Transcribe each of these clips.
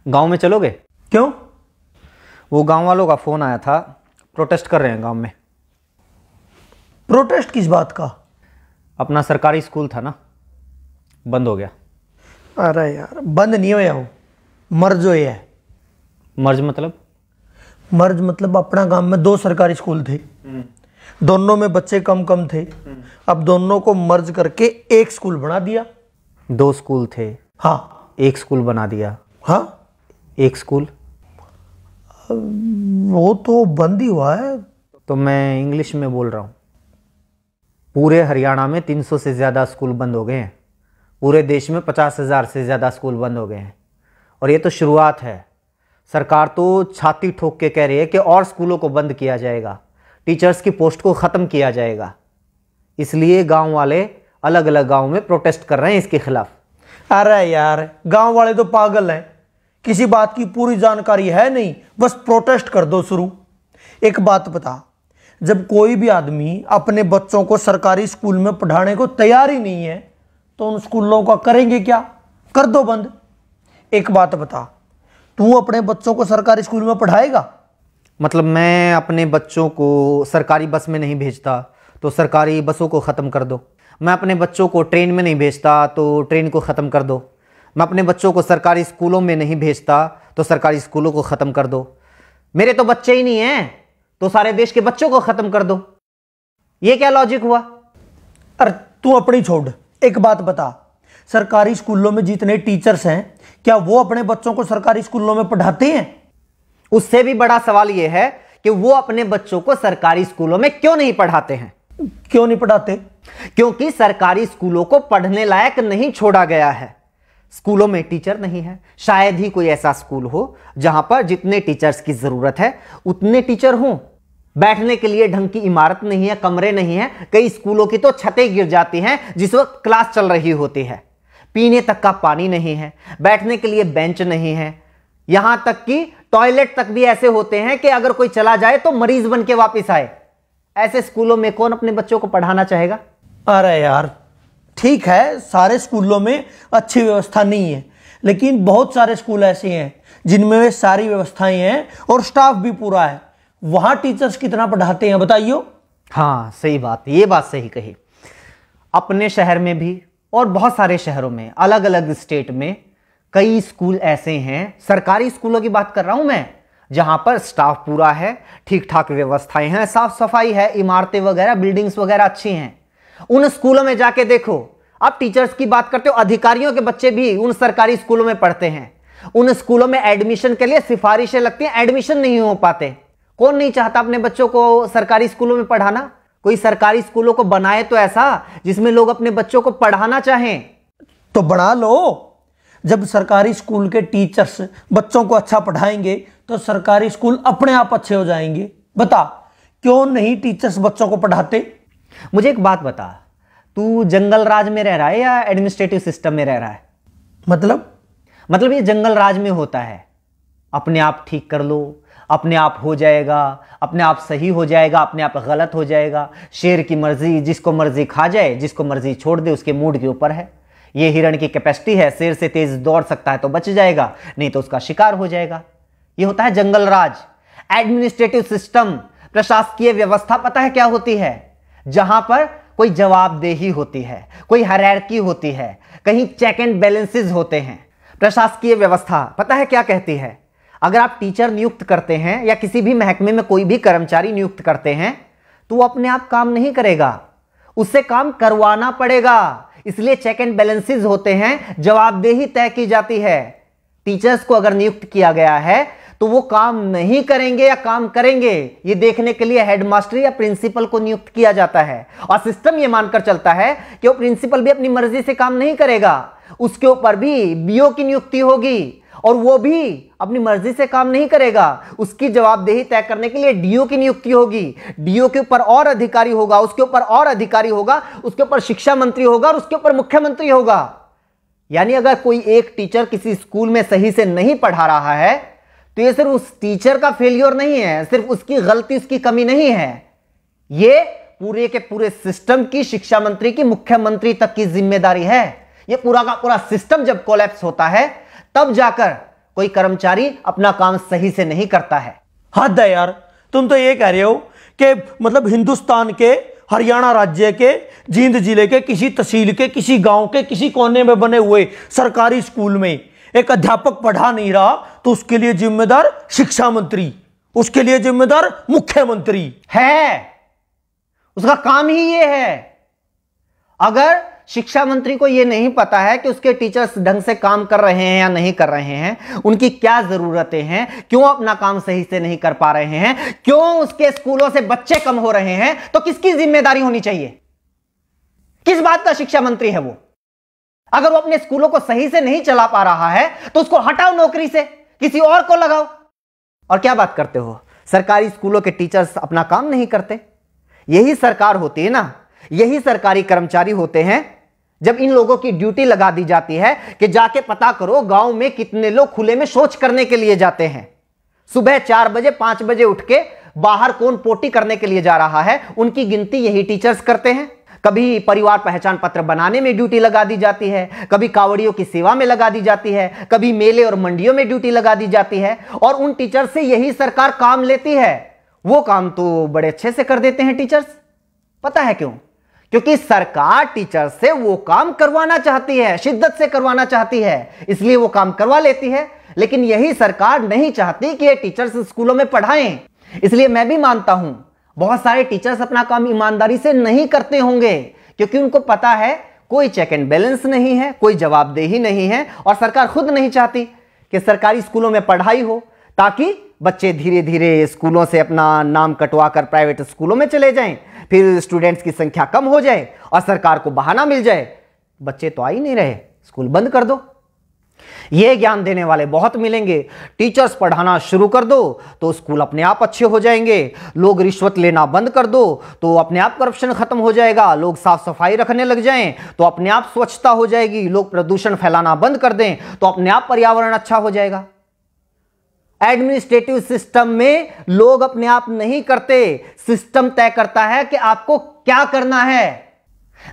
गांव में चलोगे? क्यों? वो गांव वालों का फोन आया था, प्रोटेस्ट कर रहे हैं गांव में। प्रोटेस्ट किस बात का? अपना सरकारी स्कूल था ना, बंद हो गया। अरे यार, बंद नहीं होया हो, मर्ज हो है। मर्ज मतलब? मर्ज मतलब अपना गांव में 2 सरकारी स्कूल थे, दोनों में बच्चे कम कम थे। अब दोनों को मर्ज करके एक स्कूल बना दिया। 2 स्कूल थे, हाँ, एक स्कूल बना दिया। हाँ, एक स्कूल वो तो बंद ही हुआ है। तो मैं इंग्लिश में बोल रहा हूँ। पूरे हरियाणा में 300 से ज़्यादा स्कूल बंद हो गए हैं। पूरे देश में 50,000 से ज़्यादा स्कूल बंद हो गए हैं। और ये तो शुरुआत है। सरकार तो छाती ठोक के कह रही है कि और स्कूलों को बंद किया जाएगा, टीचर्स की पोस्ट को ख़त्म किया जाएगा। इसलिए गांव वाले अलग अलग गांव में प्रोटेस्ट कर रहे हैं इसके खिलाफ। अरे यार, गांव वाले तो पागल हैं, किसी बात की पूरी जानकारी है नहीं, बस प्रोटेस्ट कर दो शुरू। एक बात बता, जब कोई भी आदमी अपने बच्चों को सरकारी स्कूल में पढ़ाने को तैयार ही नहीं है तो उन स्कूलों का करेंगे क्या? कर दो बंद। एक बात बता, तू अपने बच्चों को सरकारी स्कूल में पढ़ाएगा? मतलब मैं अपने बच्चों को सरकारी बस में नहीं भेजता तो सरकारी बसों को ख़त्म कर दो। मैं अपने बच्चों को ट्रेन में नहीं भेजता तो ट्रेन को ख़त्म कर दो। मैं अपने बच्चों को सरकारी स्कूलों में नहीं भेजता तो सरकारी स्कूलों को ख़त्म कर दो। मेरे तो बच्चे ही नहीं हैं तो सारे देश के बच्चों को ख़त्म कर दो। ये क्या लॉजिक हुआ? अरे तू अपनी छोड़, एक बात बता, सरकारी स्कूलों में जितने टीचर्स हैं क्या वो अपने बच्चों को सरकारी स्कूलों में पढ़ाते हैं? उससे भी बड़ा सवाल यह है कि वो अपने बच्चों को सरकारी स्कूलों में क्यों नहीं पढ़ाते हैं। क्यों नहीं पढ़ाते? क्योंकि सरकारी स्कूलों को पढ़ने लायक नहीं छोड़ा गया है। स्कूलों में टीचर नहीं है। शायद ही कोई ऐसा स्कूल हो जहां पर जितने टीचर्स की जरूरत है उतने टीचर हों। बैठने के लिए ढंग की इमारत नहीं है, कमरे नहीं है। कई स्कूलों की तो छतें गिर जाती हैं जिस वक्त क्लास चल रही होती है। पीने तक का पानी नहीं है, बैठने के लिए बेंच नहीं है। यहां तक कि टॉयलेट तक भी ऐसे होते हैं कि अगर कोई चला जाए तो मरीज बन के वापस आए। ऐसे स्कूलों में कौन अपने बच्चों को पढ़ाना चाहेगा? अरे यार ठीक है, सारे स्कूलों में अच्छी व्यवस्था नहीं है, लेकिन बहुत सारे स्कूल ऐसे हैं जिनमें वे सारी व्यवस्थाएं हैं और स्टाफ भी पूरा है। वहां टीचर्स कितना पढ़ाते हैं बताइयो? हाँ सही बात, ये बात सही कही। अपने शहर में भी और बहुत सारे शहरों में, अलग अलग स्टेट में कई स्कूल ऐसे हैं, सरकारी स्कूलों की बात कर रहा हूं मैं, जहां पर स्टाफ पूरा है, ठीक ठाक व्यवस्थाएं हैं, साफ सफाई है, इमारतें वगैरह, बिल्डिंग्स वगैरह अच्छी हैं। उन स्कूलों में जाके देखो। आप टीचर्स की बात करते हो, अधिकारियों के बच्चे भी उन सरकारी स्कूलों में पढ़ते हैं। उन स्कूलों में एडमिशन के लिए सिफारिशें लगती हैं, एडमिशन नहीं हो पाते। कौन नहीं चाहता अपने बच्चों को सरकारी स्कूलों में पढ़ाना? कोई सरकारी स्कूलों को बनाए तो ऐसा जिसमें लोग अपने बच्चों को पढ़ाना चाहें। तो बना लो। जब सरकारी स्कूल के टीचर्स बच्चों को अच्छा पढ़ाएंगे तो सरकारी स्कूल अपने आप अच्छे हो जाएंगे। बता, क्यों नहीं टीचर्स बच्चों को पढ़ाते? मुझे एक बात बता, तू जंगल राज में रह रहा है या एडमिनिस्ट्रेटिव सिस्टम में रह रहा है? मतलब ये जंगल राज में होता है, अपने आप ठीक कर लो, अपने आप हो जाएगा, अपने आप सही हो जाएगा, अपने आप गलत हो जाएगा। शेर की मर्जी, जिसको मर्जी खा जाए, जिसको मर्जी छोड़ दे, उसके मूड के ऊपर है। ये हिरण की कैपेसिटी है, शेर से तेज दौड़ सकता है तो बच जाएगा, नहीं तो उसका शिकार हो जाएगा। ये होता है जंगल राज। एडमिनिस्ट्रेटिव सिस्टम, प्रशासकीय व्यवस्था पता है क्या होती है? जहां पर कोई जवाबदेही होती है, कोई हायरार्की होती है, कहीं चेक एंड बैलेंसेस होते हैं। प्रशासकीय व्यवस्था पता है क्या कहती है? अगर आप टीचर नियुक्त करते हैं या किसी भी महकमे में कोई भी कर्मचारी नियुक्त करते हैं तो वो अपने आप काम नहीं करेगा, उससे काम करवाना पड़ेगा। इसलिए चेक एंड बैलेंसेस होते हैं, जवाबदेही तय की जाती है। टीचर्स को अगर नियुक्त किया गया है तो वो काम नहीं करेंगे या काम करेंगे, ये देखने के लिए हेडमास्टर या प्रिंसिपल को नियुक्त किया जाता है। और सिस्टम ये मानकर चलता है कि वो प्रिंसिपल भी अपनी मर्जी से काम नहीं करेगा, उसके ऊपर भी बीओ की नियुक्ति होगी और वो भी अपनी मर्जी से काम नहीं करेगा। उसकी जवाबदेही तय करने के लिए डीओ की नियुक्ति होगी। डीओ के ऊपर और अधिकारी होगा, उसके ऊपर और अधिकारी होगा, उसके ऊपर शिक्षा मंत्री होगा और उसके ऊपर मुख्यमंत्री होगा। यानी अगर कोई एक टीचर किसी स्कूल में सही से नहीं पढ़ा रहा है तो ये सिर्फ उस टीचर का फेलियर नहीं है, सिर्फ उसकी गलती, उसकी कमी नहीं है, ये पूरे के पूरे सिस्टम की, शिक्षा मंत्री की, मुख्यमंत्री तक की जिम्मेदारी है। ये पूरा का पूरा सिस्टम जब कोलैप्स होता है तब जाकर कोई कर्मचारी अपना काम सही से नहीं करता है। हद है यार, तुम तो ये कह रहे हो कि मतलब हिंदुस्तान के हरियाणा राज्य के जींद जिले के किसी तहसील के किसी गांव के किसी कोने में बने हुए सरकारी स्कूल में एक अध्यापक पढ़ा नहीं रहा तो उसके लिए जिम्मेदार शिक्षा मंत्री, उसके लिए जिम्मेदार मुख्यमंत्री है। उसका काम ही ये है। अगर शिक्षा मंत्री को यह नहीं पता है कि उसके टीचर्स ढंग से काम कर रहे हैं या नहीं कर रहे हैं, उनकी क्या जरूरतें हैं, क्यों अपना काम सही से नहीं कर पा रहे हैं, क्यों उसके स्कूलों से बच्चे कम हो रहे हैं, तो किसकी जिम्मेदारी होनी चाहिए? किस बात का शिक्षा मंत्री है वो? अगर वो अपने स्कूलों को सही से नहीं चला पा रहा है तो उसको हटाओ नौकरी से, किसी और को लगाओ। और क्या बात करते हो, सरकारी स्कूलों के टीचर्स अपना काम नहीं करते? यही सरकार होती है ना, यही सरकारी कर्मचारी होते हैं जब इन लोगों की ड्यूटी लगा दी जाती है कि जाके पता करो गांव में कितने लोग खुले में शौच करने के लिए जाते हैं। सुबह 4 बजे 5 बजे उठ के बाहर कौन पोटी करने के लिए जा रहा है, उनकी गिनती यही टीचर्स करते हैं। कभी परिवार पहचान पत्र बनाने में ड्यूटी लगा दी जाती है, कभी कावड़ियों की सेवा में लगा दी जाती है, कभी मेले और मंडियों में ड्यूटी लगा दी जाती है, और उन टीचर्स से यही सरकार काम लेती है। वो काम तो बड़े अच्छे से कर देते हैं टीचर्स। पता है क्यों? क्योंकि सरकार टीचर से वो काम करवाना चाहती है, शिद्दत से करवाना चाहती है, इसलिए वो काम करवा लेती है। लेकिन यही सरकार नहीं चाहती कि ये टीचर्स स्कूलों में पढ़ाएं। इसलिए मैं भी मानता हूं बहुत सारे टीचर्स अपना काम ईमानदारी से नहीं करते होंगे, क्योंकि उनको पता है कोई चेक एंड बैलेंस नहीं है, कोई जवाबदेही नहीं है, और सरकार खुद नहीं चाहती कि सरकारी स्कूलों में पढ़ाई हो, ताकि बच्चे धीरे धीरे स्कूलों से अपना नाम कटवा कर प्राइवेट स्कूलों में चले जाएं, फिर स्टूडेंट्स की संख्या कम हो जाए और सरकार को बहाना मिल जाए, बच्चे तो आ ही नहीं रहे, स्कूल बंद कर दो। ये ज्ञान देने वाले बहुत मिलेंगे। टीचर्स पढ़ाना शुरू कर दो तो स्कूल अपने आप अच्छे हो जाएंगे। लोग रिश्वत लेना बंद कर दो तो अपने आप करप्शन खत्म हो जाएगा। लोग साफ सफाई रखने लग जाएं तो अपने आप स्वच्छता हो जाएगी। लोग प्रदूषण फैलाना बंद कर दें तो अपने आप पर्यावरण अच्छा हो जाएगा। एडमिनिस्ट्रेटिव सिस्टम में लोग अपने आप नहीं करते, सिस्टम तय करता है कि आपको क्या करना है।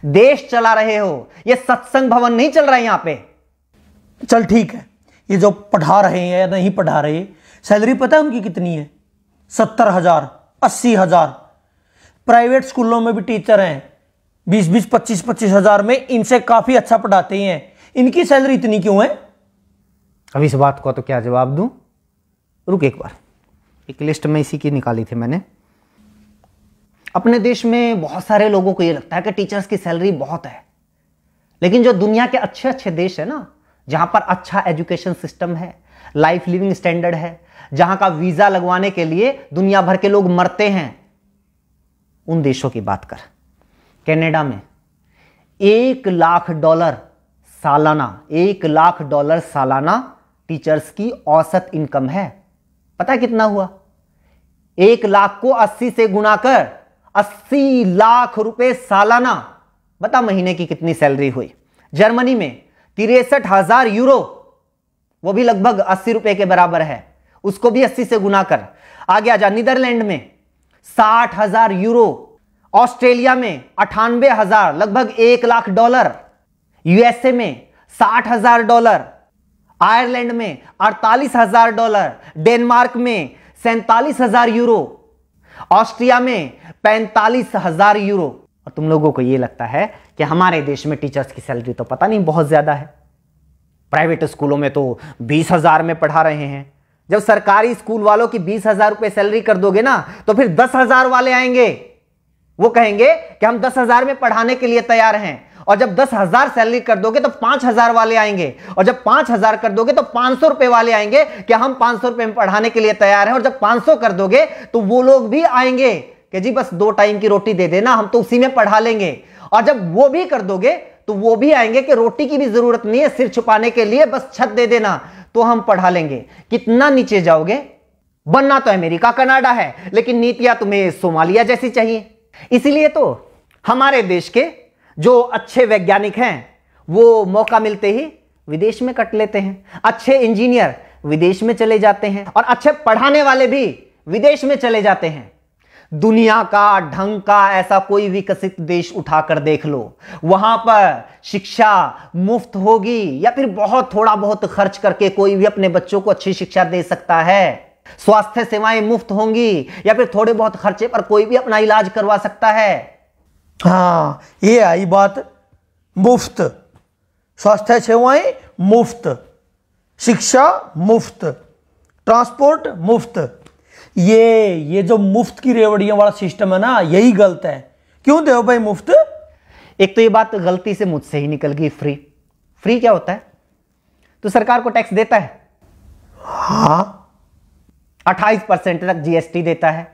देश चला रहे हो, ये सत्संग भवन नहीं चल रहा है यहां पे। चल ठीक है, ये जो पढ़ा रहे हैं या नहीं पढ़ा रहे, सैलरी पता है उनकी कितनी है? 70,000, 80,000। प्राइवेट स्कूलों में भी टीचर हैं 20-20, 25-25 हजार में, इनसे काफी अच्छा पढ़ाते हैं। इनकी सैलरी इतनी क्यों है? अब इस बात को तो क्या जवाब दूं? रुक एक बार, एक लिस्ट में इसी की निकाली थी मैंने। अपने देश में बहुत सारे लोगों को यह लगता है कि टीचर्स की सैलरी बहुत है, लेकिन जो दुनिया के अच्छे अच्छे देश है ना, जहां पर अच्छा एजुकेशन सिस्टम है, लाइफ लिविंग स्टैंडर्ड है, जहां का वीजा लगवाने के लिए दुनिया भर के लोग मरते हैं, उन देशों की बात कर। कनाडा में $1,00,000 सालाना, $1,00,000 सालाना टीचर्स की औसत इनकम है। पता है कितना हुआ? 1 लाख को 80 से गुणा कर 80 लाख रुपए सालाना। बता महीने की कितनी सैलरी हुई? जर्मनी में 63,000 यूरो, वो भी लगभग 80 रुपए के बराबर है, उसको भी 80 से गुना कर। आगे आजा, नीदरलैंड में 60,000 यूरो, ऑस्ट्रेलिया में 98,000, लगभग $1,00,000, यूएसए में $60,000, आयरलैंड में $48,000, डेनमार्क में 47,000 यूरो, ऑस्ट्रिया में 45,000 यूरो। और तुम लोगों को यह लगता है कि हमारे देश में टीचर्स की सैलरी तो पता नहीं बहुत ज्यादा है। प्राइवेट स्कूलों में तो 20,000 में पढ़ा रहे हैं। जब सरकारी स्कूल वालों की 20,000 रुपए सैलरी कर दोगे ना, तो फिर 10,000 वाले आएंगे, वो कहेंगे कि हम 10,000 में पढ़ाने के लिए तैयार हैं। और जब 10,000 सैलरी कर दोगे तो 5,000 वाले आएंगे, और जब 5,000 कर दोगे तो 500 रुपए वाले आएंगे कि हम 500 रुपए में पढ़ाने के लिए तैयार हैं। और जब 500 कर दोगे तो वो लोग भी आएंगे कि जी बस 2 टाइम की रोटी दे देना, हम तो उसी में पढ़ा लेंगे। और जब वो भी कर दोगे तो वो भी आएंगे कि रोटी की भी जरूरत नहीं है, सिर छुपाने के लिए बस छत दे देना तो हम पढ़ा लेंगे। कितना नीचे जाओगे? बनना तो अमेरिका कनाडा है, लेकिन नीतियां तुम्हें सोमालिया जैसी चाहिए। इसीलिए तो हमारे देश के जो अच्छे वैज्ञानिक हैं वो मौका मिलते ही विदेश में कट लेते हैं। अच्छे इंजीनियर विदेश में चले जाते हैं, और अच्छे पढ़ाने वाले भी विदेश में चले जाते हैं। दुनिया का ढंग का ऐसा कोई विकसित देश उठाकर देख लो, वहां पर शिक्षा मुफ्त होगी या फिर बहुत थोड़ा बहुत खर्च करके कोई भी अपने बच्चों को अच्छी शिक्षा दे सकता है। स्वास्थ्य सेवाएं मुफ्त होंगी या फिर थोड़े बहुत खर्चे पर कोई भी अपना इलाज करवा सकता है। हाँ, ये आई बात, मुफ्त स्वास्थ्य सेवाएं मुफ्त, शिक्षा मुफ्त, ट्रांसपोर्ट मुफ्त। ये जो मुफ्त की रेवड़ियों वाला सिस्टम है ना, यही गलत है। क्यों दे भाई मुफ्त? एक तो ये बात गलती से मुझसे ही निकल गई। फ्री फ्री क्या होता है? तो सरकार को टैक्स देता है। हाँ, 28% तक जीएसटी देता है।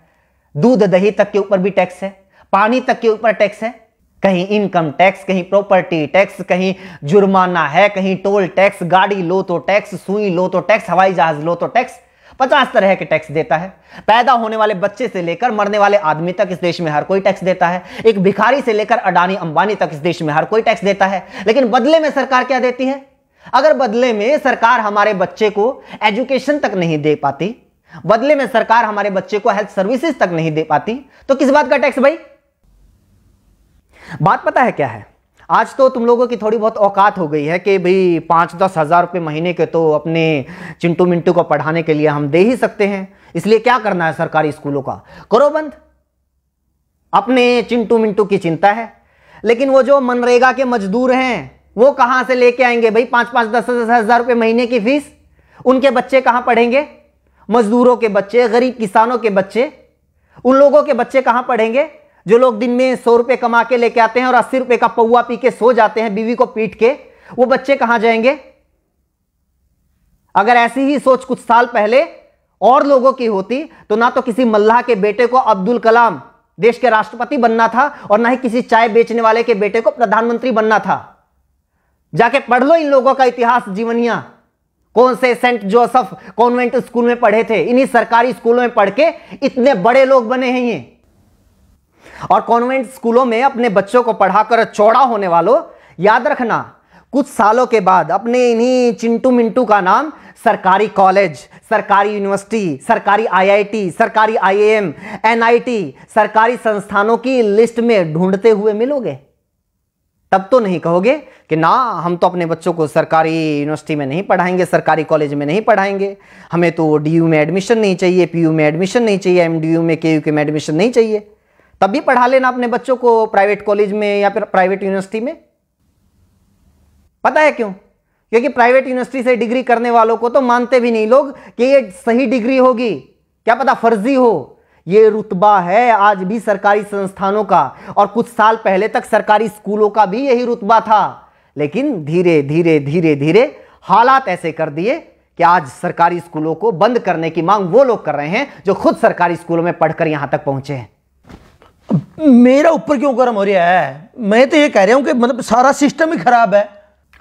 दूध दही तक के ऊपर भी टैक्स है, पानी तक के ऊपर टैक्स है, कहीं इनकम टैक्स, कहीं प्रॉपर्टी टैक्स, कहीं जुर्माना है, कहीं टोल टैक्स, गाड़ी लो तो टैक्स, सुई लो तो टैक्स, हवाई जहाज लो तो टैक्स, 50 तरह के टैक्स देता है। पैदा होने वाले बच्चे से लेकर मरने वाले आदमी तक इस देश में हर कोई टैक्स देता है। एक भिखारी से लेकर अडानी अंबानी तक इस देश में हर कोई टैक्स देता है। लेकिन बदले में सरकार क्या देती है? अगर बदले में सरकार हमारे बच्चे को एजुकेशन तक नहीं दे पाती, बदले में सरकार हमारे बच्चे को हेल्थ सर्विसेज तक नहीं दे पाती, तो किस बात का टैक्स भाई? बात पता है क्या है? आज तो तुम लोगों की थोड़ी बहुत औकात हो गई है कि भाई 5-10 हजार रुपए महीने के तो अपने चिंटू मिंटू को पढ़ाने के लिए हम दे ही सकते हैं, इसलिए क्या करना है सरकारी स्कूलों का, करो बंद। अपने चिंटू मिंटू की चिंता है, लेकिन वो जो मनरेगा के मजदूर हैं वो कहां से लेके आएंगे भाई 5-5, 10-10 हजार रुपए महीने की फीस? उनके बच्चे कहां पढ़ेंगे? मजदूरों के बच्चे, गरीब किसानों के बच्चे, उन लोगों के बच्चे कहां पढ़ेंगे जो लोग दिन में 100 रुपए कमा के लेके आते हैं और 80 रुपए का पौवा पी के सो जाते हैं बीवी को पीट के? वो बच्चे कहां जाएंगे? अगर ऐसी ही सोच कुछ साल पहले और लोगों की होती तो ना तो किसी मल्लाह के बेटे को अब्दुल कलाम देश के राष्ट्रपति बनना था और ना ही किसी चाय बेचने वाले के बेटे को प्रधानमंत्री बनना था। जाके पढ़ लो इन लोगों का इतिहास, जीवनियां। कौन से सेंट जोसेफ कॉन्वेंट स्कूल में पढ़े थे, इन्हीं सरकारी स्कूलों में पढ़ के इतने बड़े लोग बने हैं ये। और कॉन्वेंट स्कूलों में अपने बच्चों को पढ़ाकर चौड़ा होने वालों, याद रखना कुछ सालों के बाद अपने इन्हीं चिंटू मिंटू का नाम सरकारी कॉलेज, सरकारी यूनिवर्सिटी, सरकारी आईआईटी, सरकारी आईएएम, एनआईटी, सरकारी संस्थानों की लिस्ट में ढूंढते हुए मिलोगे। तब तो नहीं कहोगे कि ना हम तो अपने बच्चों को सरकारी यूनिवर्सिटी में नहीं पढ़ाएंगे, सरकारी कॉलेज में नहीं पढ़ाएंगे, हमें तो डीयू में एडमिशन नहीं चाहिए, पीयू में एडमिशन नहीं चाहिए, एमडीयू में केयू में एडमिशन नहीं चाहिए। तब भी पढ़ा लेना अपने बच्चों को प्राइवेट कॉलेज में या फिर प्राइवेट यूनिवर्सिटी में। पता है क्यों? क्योंकि प्राइवेट यूनिवर्सिटी से डिग्री करने वालों को तो मानते भी नहीं लोग कि ये सही डिग्री होगी, क्या पता फर्जी हो। ये रुतबा है आज भी सरकारी संस्थानों का, और कुछ साल पहले तक सरकारी स्कूलों का भी यही रुतबा था। लेकिन धीरे धीरे धीरे धीरे हालात ऐसे कर दिए कि आज सरकारी स्कूलों को बंद करने की मांग वो लोग कर रहे हैं जो खुद सरकारी स्कूलों में पढ़कर यहां तक पहुंचे हैं। मेरा ऊपर क्यों गर्म हो रहा है? मैं तो ये कह रहा हूं कि मतलब सारा सिस्टम ही खराब है।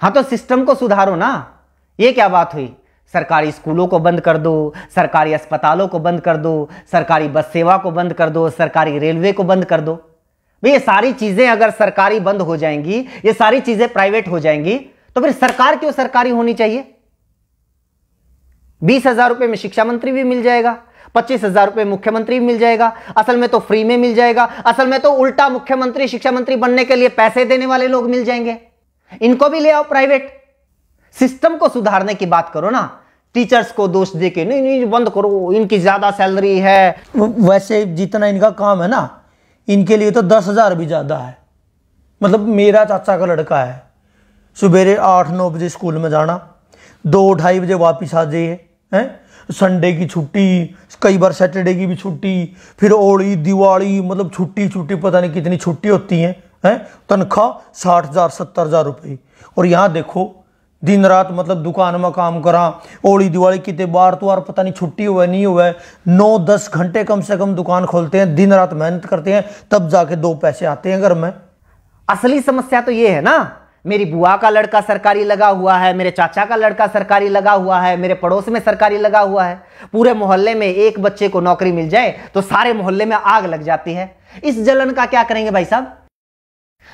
हाँ तो सिस्टम को सुधारो ना। ये क्या बात हुई? सरकारी स्कूलों को बंद कर दो, सरकारी अस्पतालों को बंद कर दो, सरकारी बस सेवा को बंद कर दो, सरकारी रेलवे को बंद कर दो। भाई ये सारी चीजें अगर सरकारी बंद हो जाएंगी, ये सारी चीजें प्राइवेट हो जाएंगी, तो फिर सरकार क्यों सरकारी होनी चाहिए? 20,000 रुपए में शिक्षा मंत्री भी मिल जाएगा, 25,000 रुपए मुख्यमंत्री भी मिल जाएगा। असल में तो फ्री में मिल जाएगा, असल में तो उल्टा मुख्यमंत्री शिक्षा मंत्री बनने के लिए पैसे देने वाले लोग मिल जाएंगे। इनको भी ले आओ प्राइवेट। सिस्टम को सुधारने की बात करो ना, टीचर्स को दोष देके नहीं नहीं बंद करो, इनकी ज्यादा सैलरी है। वैसे जितना इनका काम है ना, इनके लिए तो 10,000 भी ज्यादा है। मतलब मेरा चाचा का लड़का है, सुबेरे 8-9 बजे स्कूल में जाना, 2-2:30 बजे वापिस आ जाइए, हैं संडे की छुट्टी, कई बार सैटरडे की भी छुट्टी, फिर होली दिवाली, मतलब छुट्टी छुट्टी पता नहीं कितनी छुट्टी होती हैं। तनख्वाह 60,000 70,000 रुपये। और यहाँ देखो दिन रात मतलब दुकान में काम करा, होली दिवाली कितने बार तो पता नहीं छुट्टी हुआ नहीं हुआ है, 9-10 घंटे कम से कम दुकान खोलते हैं, दिन रात मेहनत करते हैं, तब जाके 2 पैसे आते हैं घर में। असली समस्या तो ये है ना, मेरी बुआ का लड़का सरकारी लगा हुआ है, मेरे चाचा का लड़का सरकारी लगा हुआ है, मेरे पड़ोस में सरकारी लगा हुआ है। पूरे मोहल्ले में एक बच्चे को नौकरी मिल जाए तो सारे मोहल्ले में आग लग जाती है। इस जलन का क्या करेंगे भाई साहब?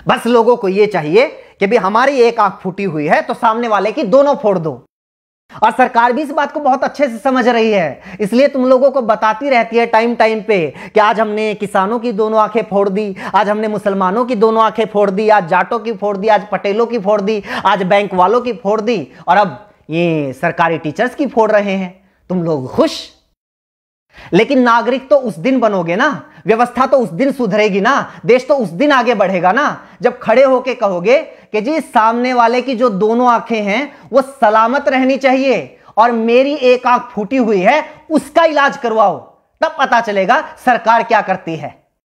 बस लोगों को यह चाहिए कि भी हमारी एक आंख फूटी हुई है तो सामने वाले की दोनों फोड़ दो। और सरकार भी इस बात को बहुत अच्छे से समझ रही है, इसलिए तुम लोगों को बताती रहती है टाइम टाइम पे कि आज हमने किसानों की दोनों आंखें फोड़ दी, आज हमने मुसलमानों की दोनों आंखें फोड़ दी, आज जाटों की फोड़ दी, आज पटेलों की फोड़ दी, आज बैंक वालों की फोड़ दी, और अब ये सरकारी टीचर्स की फोड़ रहे हैं। तुम लोग खुश। लेकिन नागरिक तो उस दिन बनोगे ना, व्यवस्था तो उस दिन सुधरेगी ना, देश तो उस दिन आगे बढ़ेगा ना, जब खड़े होके कहोगे कि जी सामने वाले की जो दोनों आंखें हैं वो सलामत रहनी चाहिए और मेरी एक आंख फूटी हुई है उसका इलाज करवाओ, तब पता चलेगा सरकार क्या करती है।